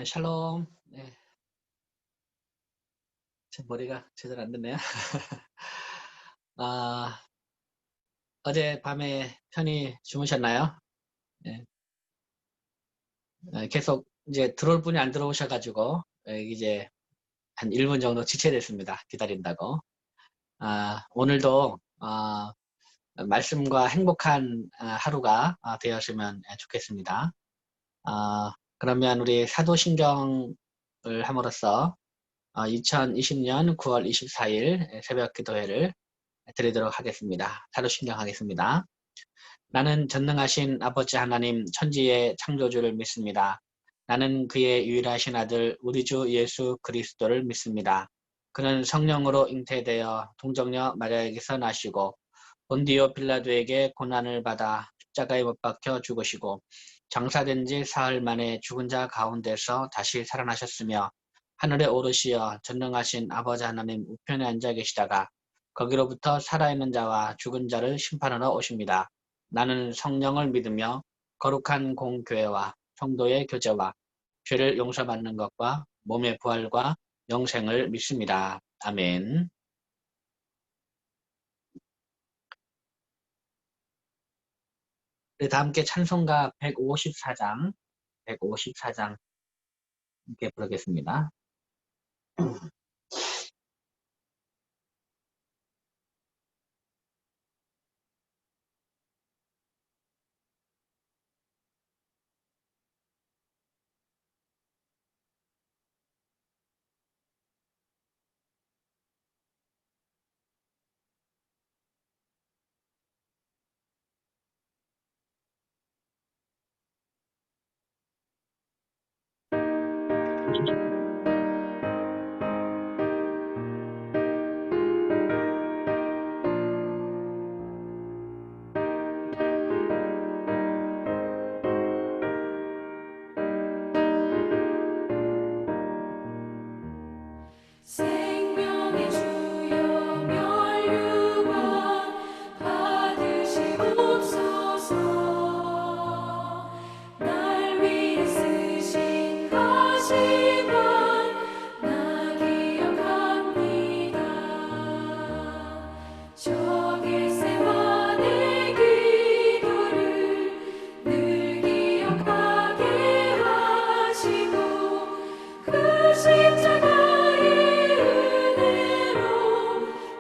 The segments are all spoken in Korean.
샬롬. 제 머리가 제대로 안 됐네요. 아, 어제 밤에 편히 주무셨나요? 예, 계속 이제 들어올 분이 안 들어오셔가지고, 이제 한 1분 정도 지체됐습니다. 기다린다고. 오늘도, 말씀과 행복한 하루가 되었으면 좋겠습니다. 그러면 우리 사도신경을 함으로써 2020년 9월 24일 새벽 기도회를 드리도록 하겠습니다. 사도신경 하겠습니다. 나는 전능하신 아버지 하나님 천지의 창조주를 믿습니다. 나는 그의 유일하신 아들 우리 주 예수 그리스도를 믿습니다. 그는 성령으로 잉태되어 동정녀 마리아에게서 나시고 본디오 빌라도에게 고난을 받아 십자가에 못 박혀 죽으시고 장사된 지 사흘 만에 죽은 자 가운데서 다시 살아나셨으며 하늘에 오르시어 전능하신 아버지 하나님 우편에 앉아 계시다가 거기로부터 살아있는 자와 죽은 자를 심판하러 오십니다. 나는 성령을 믿으며 거룩한 공교회와 성도의 교제와 죄를 용서받는 것과 몸의 부활과 영생을 믿습니다. 아멘. 다 함께 찬송가 154장 함께 부르겠습니다. 생명의 주여 멸류관 받으시옵소서. 날 위해 쓰신 가시관 나 기억합니다. 저 겟세마네 기도를 늘 기억하게 하시고 그 십자가의 은혜로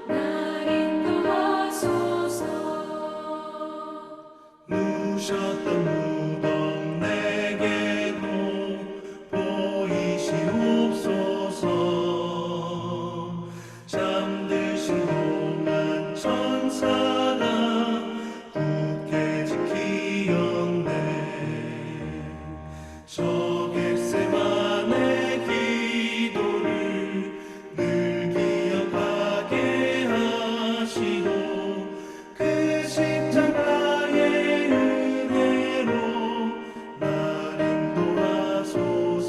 날 인도하소서. 누셨던 무덤 내게도 보이시옵소서. 잠드신 동안 천사가 굳게 지키었네. 저 겟세마네 기도를 늘 기억하게 하시고 그 십자가의 은혜로 날 인도하소서.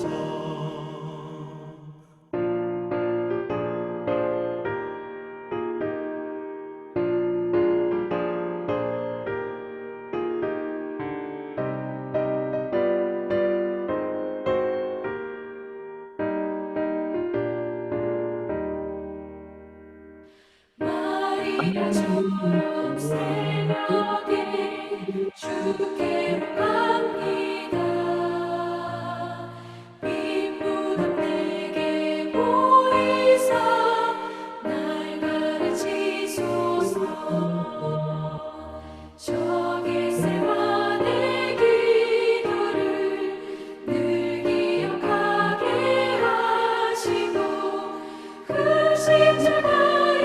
마리아 초록 새벽에 주께로 갑니다. 빈 무덤 내게 보이사 날 가르치소서. 저 겟세마네 기도를 늘 기억하게 하시고 그 십자가의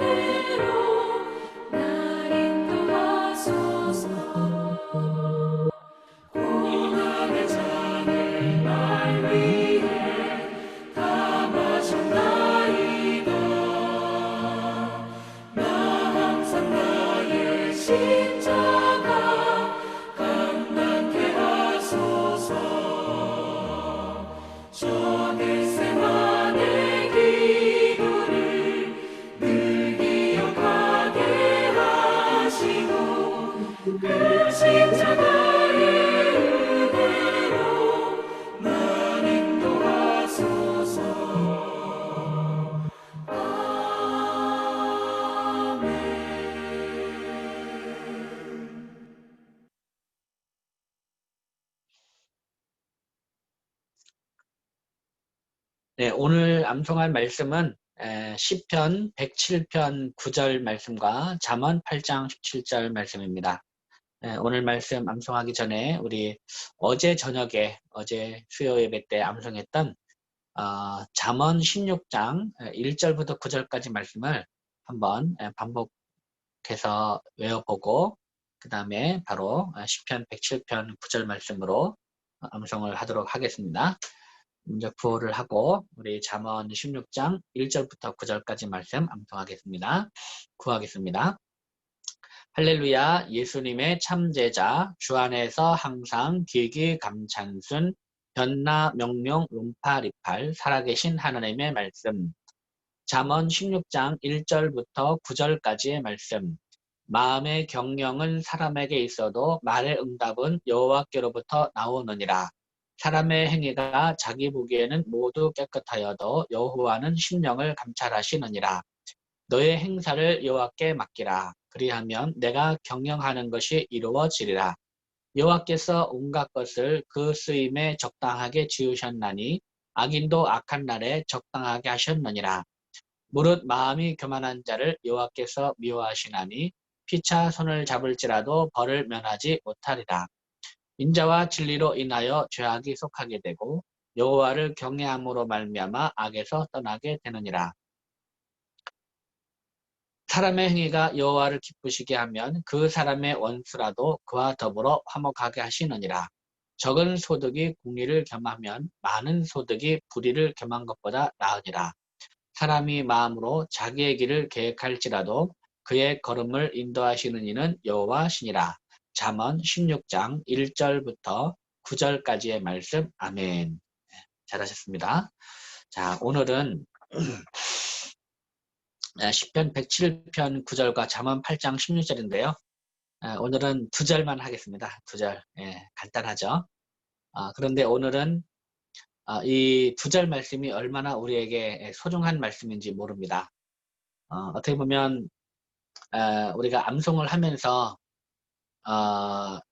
은혜로 날 인도하소서. 네, 오늘 암송할 말씀은 시편 107편 9절 말씀과 잠언 8장 17절 말씀입니다. 오늘 말씀 암송하기 전에 우리 어제 저녁에 어제 수요 예배 때 암송했던 잠언 16장 1절부터 9절까지 말씀을 한번 반복해서 외워보고 그 다음에 바로 시편 107편 9절 말씀으로 암송을 하도록 하겠습니다. 먼저 구호를 하고 우리 잠언 16장 1절부터 9절까지 말씀 암송하겠습니다. 구하겠습니다. 할렐루야. 예수님의 참제자 주 안에서 항상 기기 감찬순 변나 명령 룸파리팔 살아계신 하나님의 말씀. 잠언 16장 1절부터 9절까지의 말씀. 마음의 경영은 사람에게 있어도 말의 응답은 여호와께로부터 나오느니라. 사람의 행위가 자기 보기에는 모두 깨끗하여도 여호와는 심령을 감찰하시느니라. 너의 행사를 여호와께 맡기라. 그리하면 내가 경영하는 것이 이루어지리라. 여호와께서 온갖 것을 그 쓰임에 적당하게 지으셨나니 악인도 악한 날에 적당하게 하셨느니라. 무릇 마음이 교만한 자를 여호와께서 미워하시나니 피차 손을 잡을지라도 벌을 면하지 못하리라. 인자와 진리로 인하여 죄악이 속하게 되고 여호와를 경외함으로 말미암아 악에서 떠나게 되느니라. 사람의 행위가 여호와를 기쁘시게 하면 그 사람의 원수라도 그와 더불어 화목하게 하시느니라. 적은 소득이 공의를 겸하면 많은 소득이 불의를 겸한 것보다 나으니라. 사람이 마음으로 자기의 길을 계획할지라도 그의 걸음을 인도하시는 이는 여호와시니라. 잠언 16장 1절부터 9절까지의 말씀. 아멘. 잘하셨습니다. 자, 오늘은 시편 107편 9절과 잠언 8장 16절인데요. 오늘은 2절만 하겠습니다. 2절. 간단하죠. 그런데 오늘은 이 2절 말씀이 얼마나 우리에게 소중한 말씀인지 모릅니다. 어떻게 보면 우리가 암송을 하면서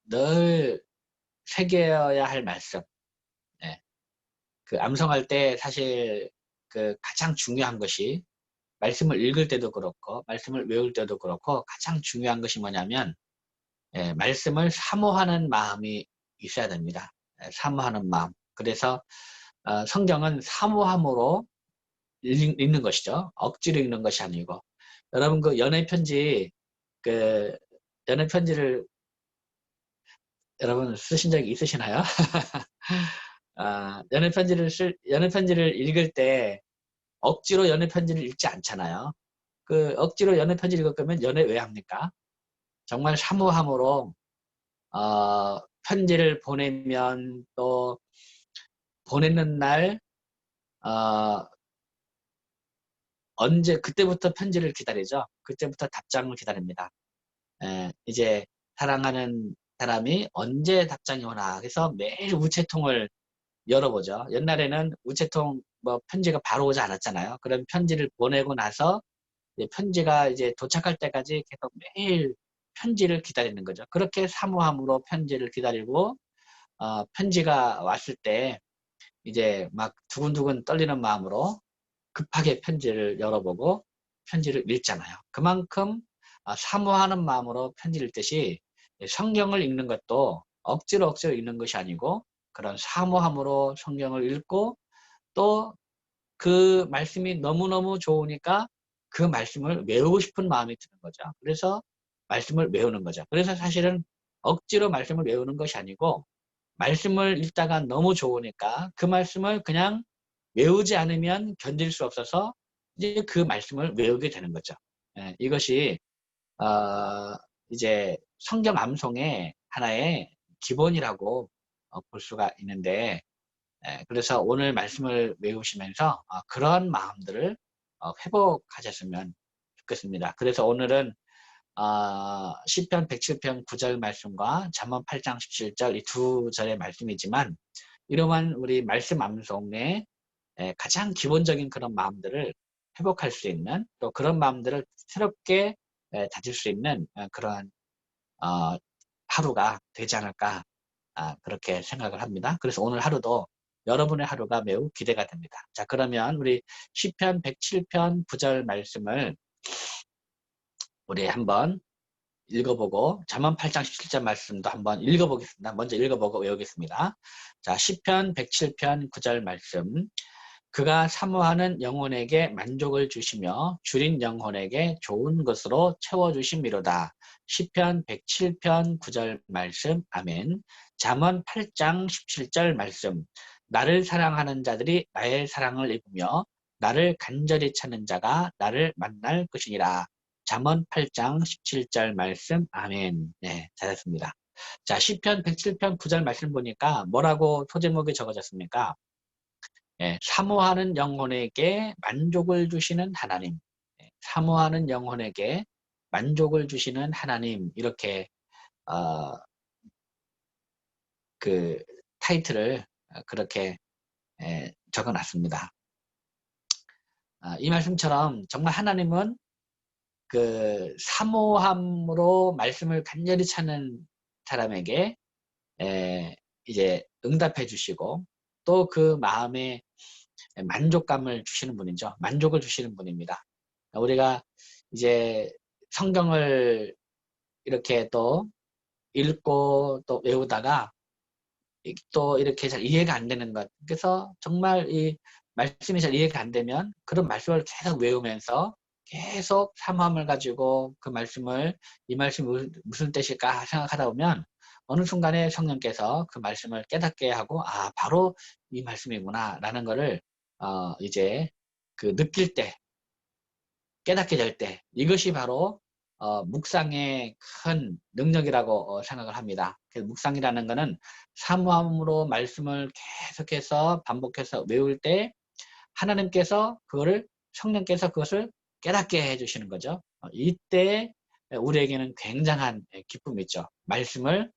늘 새겨야 할 말씀. 그 암송할 때 사실 그 가장 중요한 것이 말씀을 읽을 때도 그렇고 말씀을 외울 때도 그렇고 가장 중요한 것이 뭐냐면 말씀을 사모하는 마음이 있어야 됩니다. 사모하는 마음. 그래서 성경은 사모함으로 읽는 것이죠. 억지로 읽는 것이 아니고. 여러분 그 연애 편지를 여러분 쓰신 적이 있으시나요? 연애 편지를 읽을 때 억지로 연애 편지를 읽지 않잖아요. 그 억지로 연애 편지를 읽을 거면 연애 왜 합니까? 정말 사모함으로 편지를 보내면 또 보내는 날 언제 그때부터 편지를 기다리죠. 그때부터 답장을 기다립니다. 이제 사랑하는 사람이 언제 답장이 오나 해서 매일 우체통을 열어보죠. 옛날에는 우체통 편지가 바로 오지 않았잖아요. 그런 편지를 보내고 나서 편지가 이제 도착할 때까지 계속 매일 편지를 기다리는 거죠. 그렇게 사모함으로 편지를 기다리고 편지가 왔을 때 이제 막 두근두근 떨리는 마음으로 급하게 편지를 열어보고 편지를 읽잖아요. 그만큼 사모하는 마음으로 편지를 읽듯이 성경을 읽는 것도 억지로 읽는 것이 아니고 그런 사모함으로 성경을 읽고 또 그 말씀이 너무너무 좋으니까 그 말씀을 외우고 싶은 마음이 드는 거죠. 그래서 말씀을 외우는 거죠. 그래서 사실은 억지로 말씀을 외우는 것이 아니고 말씀을 읽다가 너무 좋으니까 그 말씀을 그냥 외우지 않으면 견딜 수 없어서 이제 그 말씀을 외우게 되는 거죠. 이것이 이제 성경 암송의 하나의 기본이라고 볼 수가 있는데 그래서 오늘 말씀을 외우시면서 그런 마음들을 회복하셨으면 좋겠습니다. 그래서 오늘은 시편 107편 9절 말씀과 잠언 8장 17절 이 2절의 말씀이지만 이러한 우리 말씀 암송의 가장 기본적인 그런 마음들을 회복할 수 있는 또 그런 마음들을 새롭게 다질 수 있는 그러한 하루가 되지 않을까 그렇게 생각을 합니다. 그래서 오늘 하루도 여러분의 하루가 매우 기대가 됩니다. 자, 그러면 우리 시편 107편 9절 말씀을 우리 한번 읽어보고 잠언 8장 17절 말씀도 한번 읽어보겠습니다. 먼저 읽어보고 외우겠습니다. 자, 시편 107편 9절 말씀. 그가 사모하는 영혼에게 만족을 주시며 줄인 영혼에게 좋은 것으로 채워주심이로다. 시편 107편 9절 말씀. 아멘. 잠언 8장 17절 말씀. 나를 사랑하는 자들이 나의 사랑을 입으며 나를 간절히 찾는 자가 나를 만날 것이니라. 잠언 8장 17절 말씀. 아멘. 네, 잘했습니다. 자, 시편 107편 9절 말씀 보니까 뭐라고 소제목이 적어졌습니까? 예, 사모하는 영혼에게 만족을 주시는 하나님. 예, 사모하는 영혼에게 만족을 주시는 하나님. 이렇게 그 타이틀을 그렇게 적어놨습니다. 이 말씀처럼 정말 하나님은 그 사모함으로 말씀을 간절히 찾는 사람에게 이제 응답해 주시고 또 그 마음에 만족감을 주시는 분이죠. 만족을 주시는 분입니다. 우리가 이제 성경을 이렇게 또 읽고 또 외우다가 또 이렇게 잘 이해가 안 되는 것. 그래서 정말 이 말씀이 잘 이해가 안 되면 그런 말씀을 계속 외우면서 계속 사모함을 가지고 그 말씀을 이 말씀이 무슨 뜻일까 생각하다 보면 어느 순간에 성령께서 그 말씀을 깨닫게 하고 바로 이 말씀이구나 라는 거를 이제 그 느낄 때 깨닫게 될 때 이것이 바로 묵상의 큰 능력이라고 생각을 합니다. 그래서 묵상이라는 것은 사모함으로 말씀을 계속해서 반복해서 외울 때 하나님께서 그거를 성령께서 그것을 깨닫게 해주시는 거죠. 이때 우리에게는 굉장한 기쁨이 있죠. 말씀을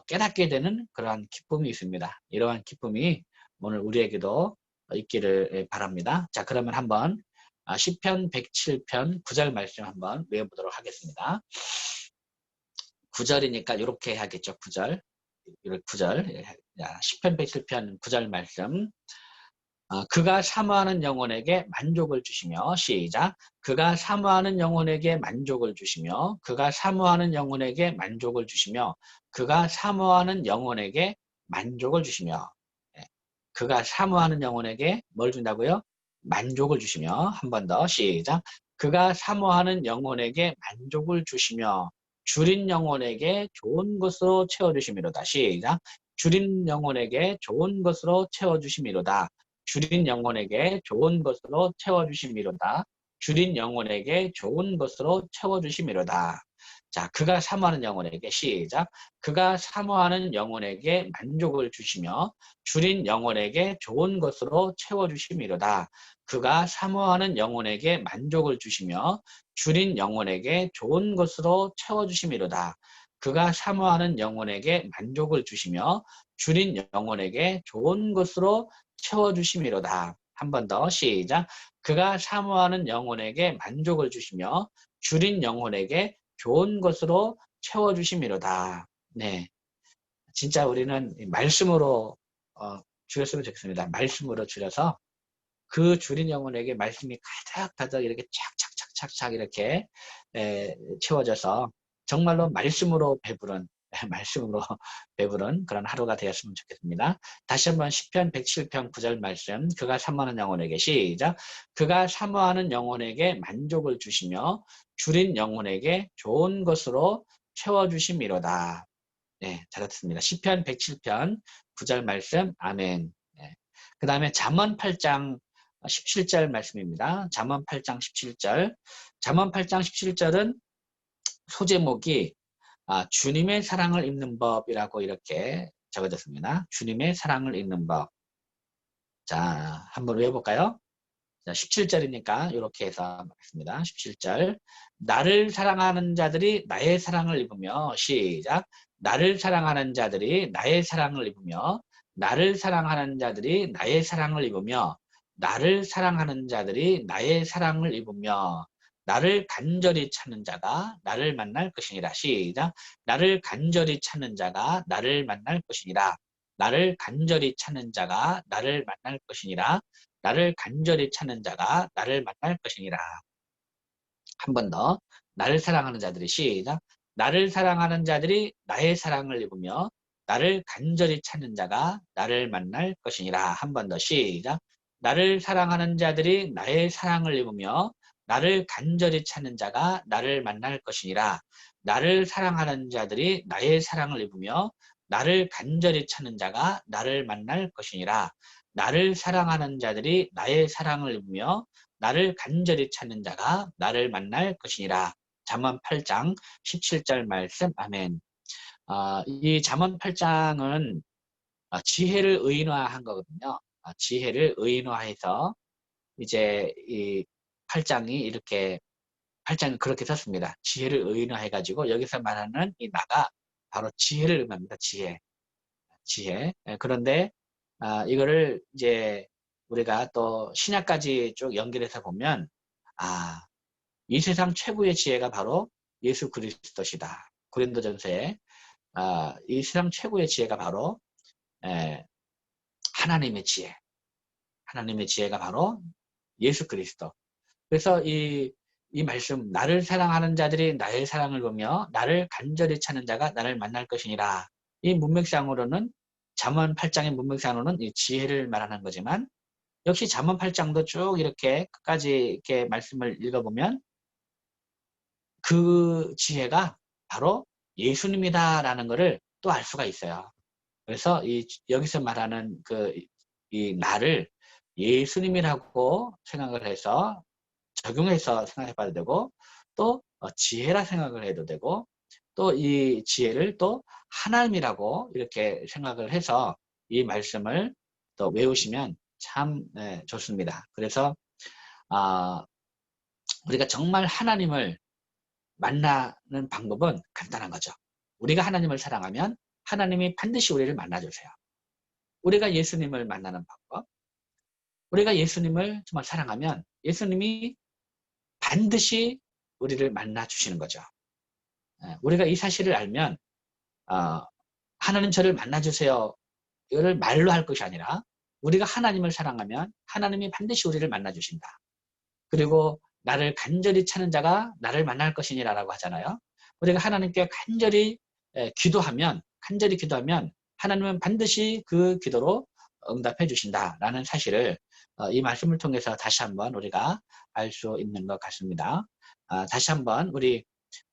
깨닫게 되는 그러한 기쁨이 있습니다. 이러한 기쁨이 오늘 우리에게도 있기를 바랍니다. 자, 그러면 한번 시편 107편 9절 말씀 한번 외워보도록 하겠습니다. 9절이니까 이렇게 해야겠죠. 9절. 9절. 시편 107편 9절 말씀. 그가 사모하는 영혼에게 만족을 주시며 시작. 그가 사모하는 영혼에게 만족을 주시며 그가 사모하는 영혼에게 만족을 주시며 그가 사모하는 영혼에게 만족을 주시며 그가 사모하는 영혼에게 뭘 준다고요? 만족을 주시며 한 번 더 시작. 그가 사모하는 영혼에게 만족을 주시며 줄인 영혼에게 좋은 것으로 채워주심이로다. 시작. 줄인 영혼에게 좋은 것으로 채워주심이로다. 줄인 영혼에게 좋은 것으로 채워주심이로다. 줄인 영혼에게 좋은 것으로 채워주심이로다. 자, 그가 사모하는 영혼에게 시작. 그가 사모하는 영혼에게 만족을 주시며 줄인 영혼에게 좋은 것으로 채워주심이로다. 그가 사모하는 영혼에게 만족을 주시며 줄인 영혼에게 좋은 것으로 채워주심이로다. 그가 사모하는 영혼에게 만족을 주시며 줄인 영혼에게 좋은 것으로 채워주심이로다. 한 번 더 시작. 그가 사모하는 영혼에게 만족을 주시며 줄인 영혼에게 좋은 것으로 채워주심이로다. 네, 진짜 우리는 말씀으로 줄였으면 좋겠습니다. 말씀으로 줄여서 그 줄인 영혼에게 말씀이 가득가득 이렇게 착착착착착 이렇게 채워져서 정말로 말씀으로 배부른 말씀으로 배부른 그런 하루가 되었으면 좋겠습니다. 다시 한번 시편 107편 9절 말씀. 그가 사모하는 영혼에게 시작. 그가 사모하는 영혼에게 만족을 주시며 줄인 영혼에게 좋은 것으로 채워주심이로다. 네, 잘했습니다. 시편 107편 9절 말씀. 아멘. 네. 그 다음에 잠언 8장 17절 말씀입니다. 잠언 8장 17절. 잠언 8장 17절은 소제목이 주님의 사랑을 읽는 법이라고 이렇게 적어졌습니다. 주님의 사랑을 읽는 법. 자, 한번 외워볼까요? 자, 17절이니까 이렇게 해서 하겠습니다. 17절. 나를 사랑하는 자들이 나의 사랑을 입으며 시작. 나를 사랑하는 자들이 나의 사랑을 입으며 나를 사랑하는 자들이 나의 사랑을 입으며 나를 사랑하는 자들이 나의 사랑을 입으며 나를 간절히 찾는 자가 나를 만날 것이니라. 시작. 나를 간절히 찾는 자가 나를 만날 것이니라. 나를 간절히 찾는 자가 나를 만날 것이니라. 나를 간절히 찾는 자가 나를 만날 것이니라. 한 번 더. 나를 사랑하는 자들이 시작. 나를 사랑하는 자들이 나의 사랑을 입으며 나를 간절히 찾는 자가 나를 만날 것이니라. 한 번 더 시작. 나를 사랑하는 자들이 나의 사랑을 입으며 나를 간절히 찾는 자가 나를 만날 것이니라. 나를 사랑하는 자들이 나의 사랑을 입으며 나를 간절히 찾는 자가 나를 만날 것이니라. 나를 사랑하는 자들이 나의 사랑을 입으며 나를 간절히 찾는 자가 나를 만날 것이니라. 잠언 8장 17절 말씀. 아멘. 이 잠언 8장은 지혜를 의인화한 거거든요. 지혜를 의인화해서 이제 이 8장이 이렇게 8장이 그렇게 썼습니다. 지혜를 의인화해가지고 여기서 말하는 이 나가 바로 지혜를 의미합니다. 지혜. 그런데 이거를 이제 우리가 또 신약까지 쭉 연결해서 보면 이 세상 최고의 지혜가 바로 예수 그리스도시다. 고린도전서에 이 세상 최고의 지혜가 바로 하나님의 지혜. 하나님의 지혜가 바로 예수 그리스도. 그래서 이 말씀, 나를 사랑하는 자들이 나의 사랑을 보며 나를 간절히 찾는 자가 나를 만날 것이니라. 이 문맥상으로는 잠언 8장의 문맥상으로는 이 지혜를 말하는 거지만 역시 잠언 8장도 쭉 이렇게 끝까지 이렇게 말씀을 읽어보면 그 지혜가 바로 예수님이다라는 것을 또 알 수가 있어요. 그래서 여기서 말하는 이 나를 예수님이라고 생각을 해서 적용해서 생각해 봐도 되고 또 지혜라 생각을 해도 되고 또 이 지혜를 또 하나님이라고 이렇게 생각을 해서 이 말씀을 또 외우시면 참 좋습니다. 그래서 우리가 정말 하나님을 만나는 방법은 간단한 거죠. 우리가 하나님을 사랑하면 하나님이 반드시 우리를 만나주세요. 우리가 예수님을 만나는 방법, 우리가 예수님을 정말 사랑하면 예수님이 반드시 우리를 만나주시는 거죠. 우리가 이 사실을 알면 하나님 저를 만나주세요. 이거를 말로 할 것이 아니라 우리가 하나님을 사랑하면 하나님이 반드시 우리를 만나주신다. 그리고 나를 간절히 찾는 자가 나를 만날 것이니라 라고 하잖아요. 우리가 하나님께 간절히 기도하면 하나님은 반드시 그 기도로 응답해 주신다라는 사실을 이 말씀을 통해서 다시 한번 우리가 알 수 있는 것 같습니다. 다시 한번 우리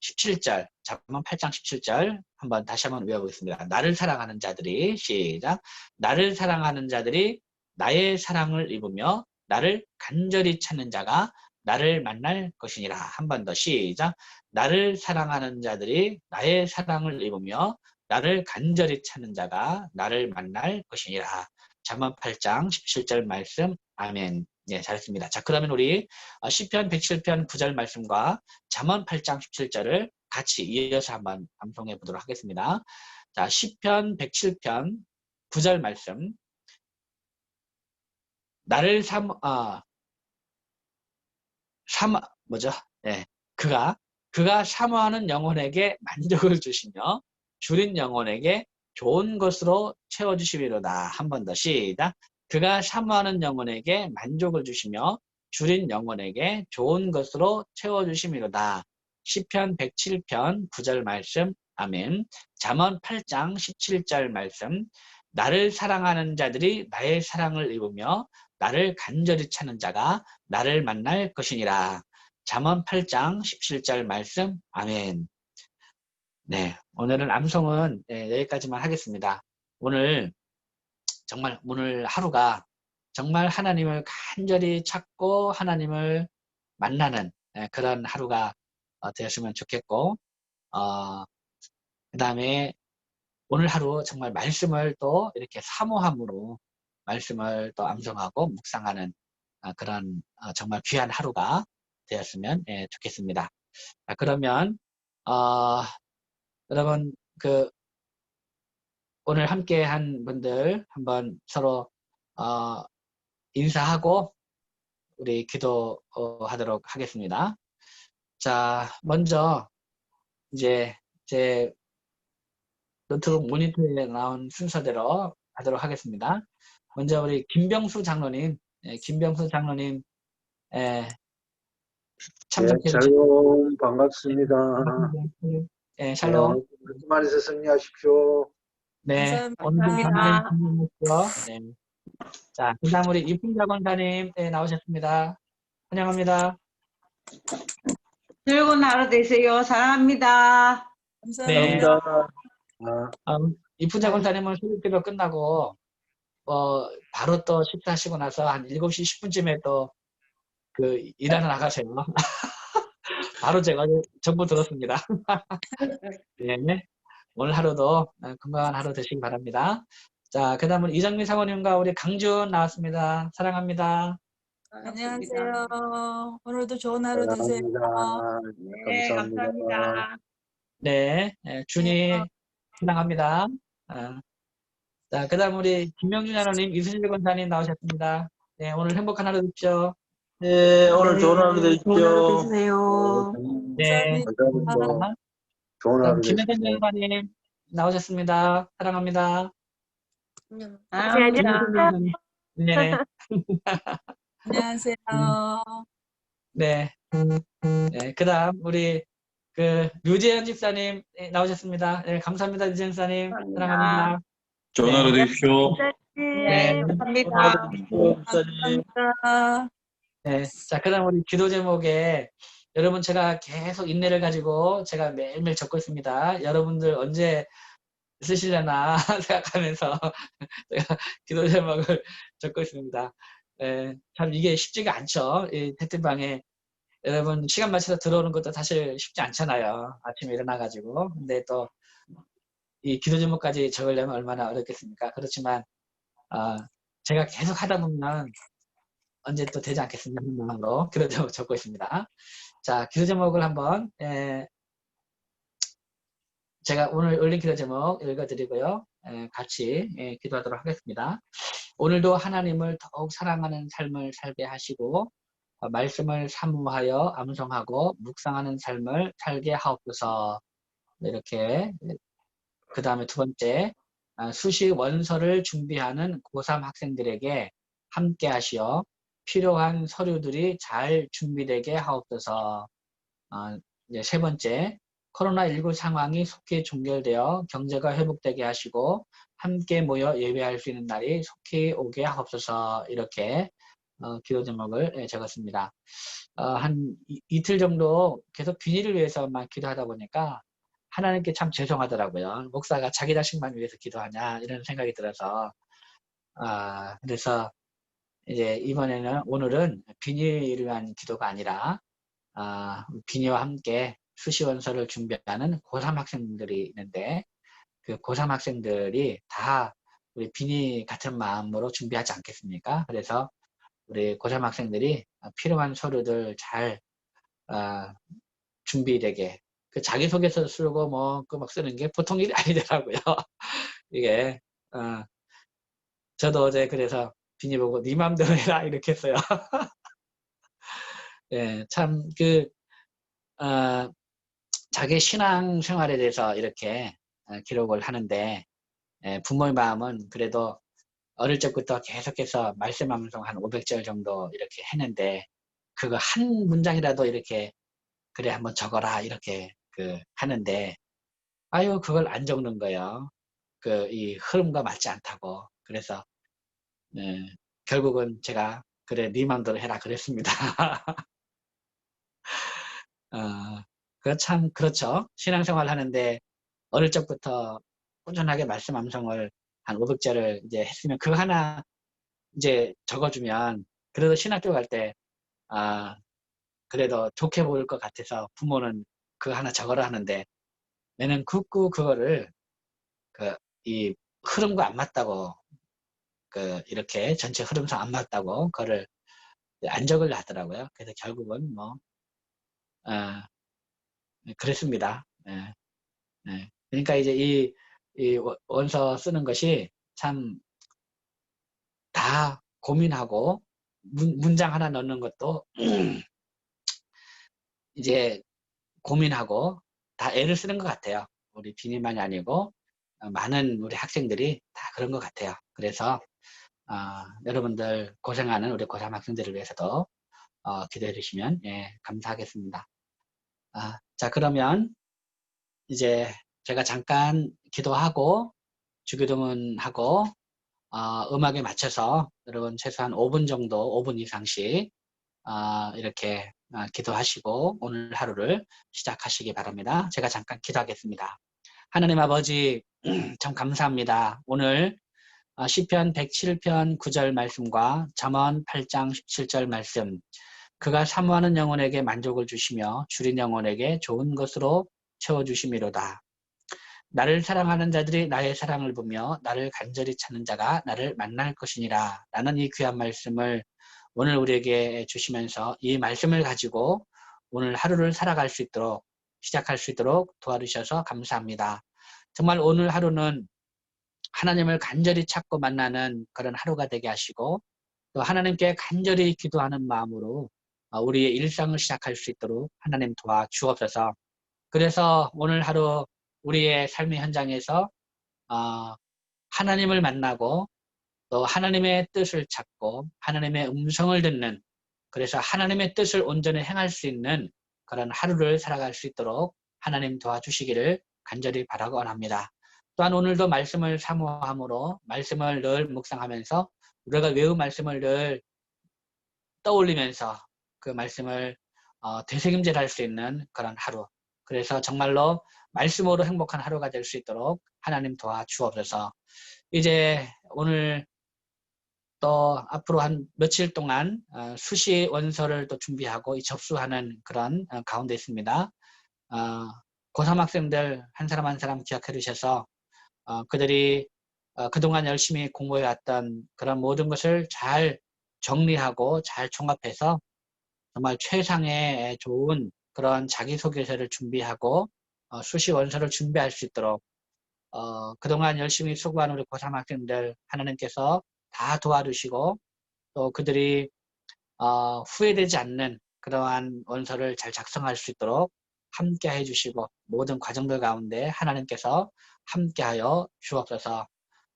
17절, 잠언 8장 17절 한번 다시 한번 외워보겠습니다. 나를 사랑하는 자들이 시작. 나를 사랑하는 자들이 나의 사랑을 입으며 나를 간절히 찾는 자가 나를 만날 것이니라. 한 번 더 시작. 나를 사랑하는 자들이 나의 사랑을 입으며 나를 간절히 찾는 자가 나를 만날 것이니라. 잠언 8장 17절 말씀. 아멘. 네, 잘했습니다. 자, 그러면 우리 시편 107편 9절 말씀과 잠언 8장 17절을 같이 이어서 한번 암송해 보도록 하겠습니다. 자, 시편 107편 9절 말씀. 나를 뭐죠? 네, 그가 사모하는 영혼에게 만족을 주시며 줄인 영혼에게 좋은 것으로 채워주시리로다. 한 번 더 시작. 그가 사모하는 영혼에게 만족을 주시며 줄인 영혼에게 좋은 것으로 채워주시리로다. 시편 107편 9절 말씀. 아멘. 잠언 8장 17절 말씀. 나를 사랑하는 자들이 나의 사랑을 입으며 나를 간절히 찾는 자가 나를 만날 것이니라. 잠언 8장 17절 말씀. 아멘. 네, 오늘은 암송은 여기까지만 하겠습니다. 오늘 하루가 정말 하나님을 간절히 찾고 하나님을 만나는 그런 하루가 되었으면 좋겠고 그 다음에 오늘 하루 정말 말씀을 또 이렇게 사모함으로 말씀을 또 암송하고 묵상하는 그런 정말 귀한 하루가 되었으면 좋겠습니다. 그러면 여러분 오늘 함께 한 분들 한번 서로 인사하고 우리 기도하도록 하겠습니다. 자, 먼저 이제 제 노트북 모니터에 나온 순서대로 하도록 하겠습니다. 먼저 우리 김병수 장로님, 김병수 장로님, 예, 참석해 주시고, 샬롬 반갑습니다. 샬롬. 주말에서 승리하십시오. 네, 오늘도 감사합니다. 감사합니다. 네. 자, 그 다음 우리 이풍자 권사님, 나오셨습니다. 환영합니다. 즐거운 하루 되세요. 사랑합니다. 네. 감사합니다. 이풍자 권사님은 수요일기도 끝나고, 바로 또 식사하시고 나서 한 7시 10분쯤에 또 일하러 나가세요. 바로 제가 정보 들었습니다. 네. 오늘 하루도 건강한 하루 되시기 바랍니다. 자, 그 다음은 이정미 사모님과 우리 강준 나왔습니다. 사랑합니다. 안녕하세요. 오늘도 좋은 하루 되세요. 사랑합니다. 네, 감사합니다. 감사합니다. 네, 준이 사랑합니다. 자, 그 다음 우리 김명준 장로님, 이순실 권사님 나오셨습니다. 네, 오늘 행복한 하루 되십시오. 네, 오늘 좋은 하루 되십시오. 되세요. 네. 감사합니다. 좋은 하루 김혜선 되십시오. 장로님 나오셨습니다. 사랑합니다. 감사합니다. 네. 안녕하세요. 네. 네. 그 다음, 우리, 류재현 집사님 나오셨습니다. 네, 감사합니다, 류재현 집사님. 사랑합니다. 좋은 하루 되십시오. 네. 감사합니다. 감사합니다. 네. 자, 그 다음, 우리 기도 제목에, 여러분, 제가 계속 인내를 가지고 제가 매일매일 적고 있습니다. 여러분들 언제 쓰시려나 생각하면서 제가 기도 제목을 적고 있습니다. 참 이게 쉽지가 않죠. 이 채팅방에 여러분 시간 맞춰서 들어오는 것도 사실 쉽지 않잖아요. 아침에 일어나가지고. 근데 또 이 기도 제목까지 적으려면 얼마나 어렵겠습니까? 그렇지만 제가 계속 하다 보면 언제 또 되지 않겠습니까? 하는 마음으로 기도 제목 적고 있습니다. 자, 기도 제목을 한번 제가 오늘 올린 기도 제목 읽어드리고요. 같이 기도하도록 하겠습니다. 오늘도 하나님을 더욱 사랑하는 삶을 살게 하시고 말씀을 사모하여 암송하고 묵상하는 삶을 살게 하옵소서. 이렇게 그 다음에 두 번째, 수시 원서를 준비하는 고3 학생들에게 함께 하시어 필요한 서류들이 잘 준비되게 하옵소서. 이제 세 번째, 코로나19 상황이 속히 종결되어 경제가 회복되게 하시고 함께 모여 예배할 수 있는 날이 속히 오게 하옵소서. 이렇게 기도 제목을 적었습니다. 한 이틀 정도 계속 비닐을 위해서만 기도하다 보니까 하나님께 참 죄송하더라고요. 목사가 자기 자신만 위해서 기도하냐 이런 생각이 들어서 그래서 이제 오늘은 비닐을 위한 기도가 아니라 비니와 함께 수시원서를 준비하는 고3 학생들이 있는데 그 고3 학생들이 다 우리 비니 같은 마음으로 준비하지 않겠습니까? 그래서 우리 고3 학생들이 필요한 서류들 잘 준비되게 그 자기소개서 쓰고 막 쓰는 게 보통 일이 아니더라고요. 이게 저도 어제 그래서 비니 보고 네 맘대로 해라 이렇게 했어요. 예, 참 자기 신앙 생활에 대해서 이렇게 기록을 하는데 부모의 마음은 그래도 어릴 적부터 계속해서 말씀 암송 한 500절 정도 이렇게 했는데 그거 한 문장이라도 이렇게 그래 한번 적어라 이렇게 하는데 그걸 안 적는 거예요. 이 흐름과 맞지 않다고. 그래서 결국은 제가 그래 네 맘대로 해라 그랬습니다. 참 그렇죠. 신앙생활 하는데 어릴 적부터 꾸준하게 말씀 암송을 한 500절을 이제 했으면 그거 하나 이제 적어주면 그래도 신학교 갈 때 그래도 좋게 보일 것 같아서 부모는 그거 하나 적어라 하는데 내는 굳고 그거를 이 흐름과 안 맞다고 이렇게 전체 흐름상 안 맞다고 그거를 안 적으려 하더라고요. 그래서 결국은 그랬습니다. 그러니까 이제 이 원서 쓰는 것이 참 다 고민하고 문장 하나 넣는 것도 이제 고민하고 다 애를 쓰는 것 같아요. 우리 비니만이 아니고 많은 우리 학생들이 다 그런 것 같아요. 그래서 여러분들 고생하는 우리 고3 학생들을 위해서도 기도해 주시면 감사하겠습니다. 자, 그러면 이제 제가 잠깐 기도하고 주기도문하고 음악에 맞춰서 여러분 최소한 5분 정도, 5분 이상씩 이렇게 기도하시고 오늘 하루를 시작하시기 바랍니다. 제가 잠깐 기도하겠습니다. 하나님 아버지 참 감사합니다. 오늘 시편 107편 9절 말씀과 잠언 8장 17절 말씀, 그가 사모하는 영혼에게 만족을 주시며 줄인 영혼에게 좋은 것으로 채워주심이로다. 나를 사랑하는 자들이 나의 사랑을 보며 나를 간절히 찾는 자가 나를 만날 것이니라. 라는 이 귀한 말씀을 오늘 우리에게 주시면서 이 말씀을 가지고 오늘 하루를 살아갈 수 있도록, 시작할 수 있도록 도와주셔서 감사합니다. 정말 오늘 하루는 하나님을 간절히 찾고 만나는 그런 하루가 되게 하시고 또 하나님께 간절히 기도하는 마음으로 우리의 일상을 시작할 수 있도록 하나님 도와주옵소서. 그래서 오늘 하루 우리의 삶의 현장에서 하나님을 만나고 또 하나님의 뜻을 찾고 하나님의 음성을 듣는, 그래서 하나님의 뜻을 온전히 행할 수 있는 그런 하루를 살아갈 수 있도록 하나님 도와주시기를 간절히 바라고 원합니다. 또한 오늘도 말씀을 사모함으로 말씀을 늘 묵상하면서 우리가 외운 말씀을 늘 떠올리면서 그 말씀을 되새김질할 수 있는 그런 하루, 그래서 정말로 말씀으로 행복한 하루가 될 수 있도록 하나님 도와주옵소서. 이제 오늘 또 앞으로 한 며칠 동안 수시 원서를 또 준비하고 접수하는 그런 가운데 있습니다. 고3 학생들 한 사람 한 사람 기억해 주셔서 그들이 그동안 열심히 공부해왔던 그런 모든 것을 잘 정리하고 잘 종합해서 정말 최상의 좋은 그런 자기소개서를 준비하고 수시 원서를 준비할 수 있도록 그동안 열심히 수고한 우리 고3 학생들 하나님께서 다 도와주시고 또 그들이 후회되지 않는 그러한 원서를 잘 작성할 수 있도록 함께 해주시고 모든 과정들 가운데 하나님께서 함께하여 주옵소서.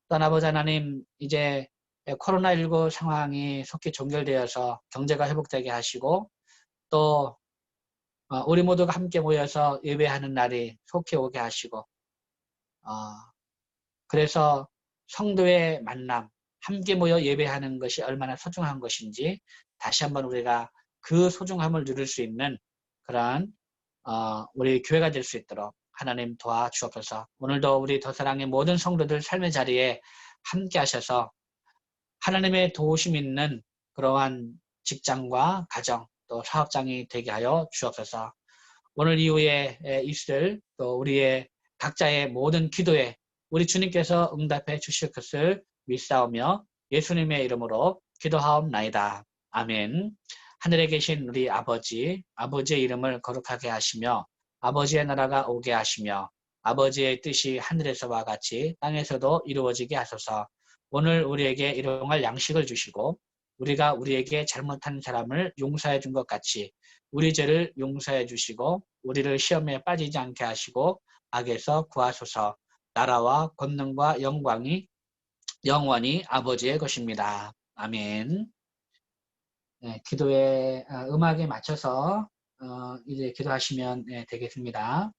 또한 아버지 하나님, 이제 코로나19 상황이 속히 종결되어서 경제가 회복되게 하시고 또 우리 모두가 함께 모여서 예배하는 날이 속히 오게 하시고 그래서 성도의 만남, 함께 모여 예배하는 것이 얼마나 소중한 것인지 다시 한번 우리가 그 소중함을 누릴 수 있는 그런 우리 교회가 될 수 있도록 하나님 도와주옵소서. 오늘도 우리 더사랑의 모든 성도들 삶의 자리에 함께 하셔서 하나님의 도우심 있는 그러한 직장과 가정 또 사업장이 되게 하여 주옵소서. 오늘 이후에 있을 또 우리의 각자의 모든 기도에 우리 주님께서 응답해 주실 것을 믿사오며 예수님의 이름으로 기도하옵나이다. 아멘. 하늘에 계신 우리 아버지, 아버지의 이름을 거룩하게 하시며 아버지의 나라가 오게 하시며 아버지의 뜻이 하늘에서와 같이 땅에서도 이루어지게 하소서. 오늘 우리에게 일용할 양식을 주시고 우리가 우리에게 잘못한 사람을 용서해 준 것 같이 우리 죄를 용서해 주시고 우리를 시험에 빠지지 않게 하시고 악에서 구하소서. 나라와 권능과 영광이 영원히 아버지의 것입니다. 아멘. 네, 기도의 음악에 맞춰서 이제 기도하시면 되겠습니다.